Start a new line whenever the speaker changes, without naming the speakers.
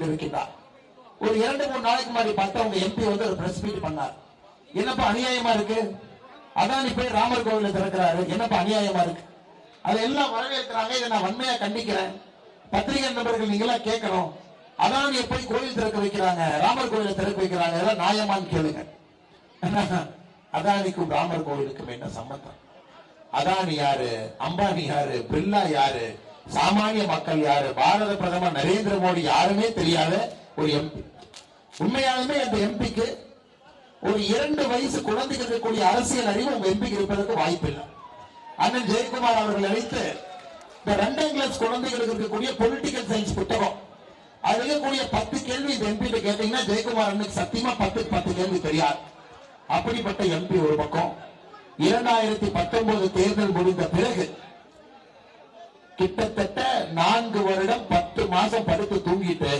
இருக்கின்றார். ஒரு 2-3 நாளைக்கு முன்னாடி பார்த்தா உங்க எம்பி வந்து ஒரு பிரஸ் மீட் பண்ணார். என்னப்பா அநியாயமா இருக்கு, அதானி போய் ராமர் கோவில திறக்கிறாரு, என்னப்பா அநியாயமா இருக்கு. அதெல்லாம் வரவேற்கிறாங்க. இதை நான் வன்மையா கண்டிக்கிறேன். பத்திரிகை நண்பர்கள் நீங்க எல்லாம் கேட்கணும். அதானியை போய் கோவில் திறக்க வைக்கிறாங்க, ராமர் கோவில திறக்க வைக்கிறாங்க, இதெல்லாம் நியாயமான்னு கேளுங்க. அதானிக்கும் ராமர் கோவிலுக்கும் என்ன சம்பந்தம்? அதானி யாரு, அம்பானி யாரு, பிர்லா யாரு, சாமானிய மக்கள் யாரு, பாரத பிரதமர் நரேந்திர மோடி யாருமே தெரியாத ஒரு எம்பி. உண்மையாலுமே அந்த எம்பிக்கு ஒரு 2 வயசு குழந்தைகள் இருக்கக்கூடிய அரசியல் அறிவு உங்க எம்பிக்கு இருப்பதற்கு வாய்ப்பு இல்லை. அண்ணன் ஜெயக்குமார் அவர்கள் அழைத்து இந்த 2ஆம் கிளாஸ் குழந்தைகளுக்கு இருக்கக்கூடிய பொலிட்டிக்கல் சயின்ஸ் புத்தகம், அது இருக்கக்கூடிய 10 கேள்வி இந்த எம்பி கேட்டீங்கன்னா ஜெயக்குமார் அண்ணனுக்கு சத்தியமா 10 கேள்வி தெரியாது. அப்படிப்பட்ட எம்பி ஒரு பக்கம். 2019 தேர்தல் முடிந்த பிறகு கிட்டத்தட்ட 4 வருடம் 10 மாசம் படுத்து தூங்கிட்டு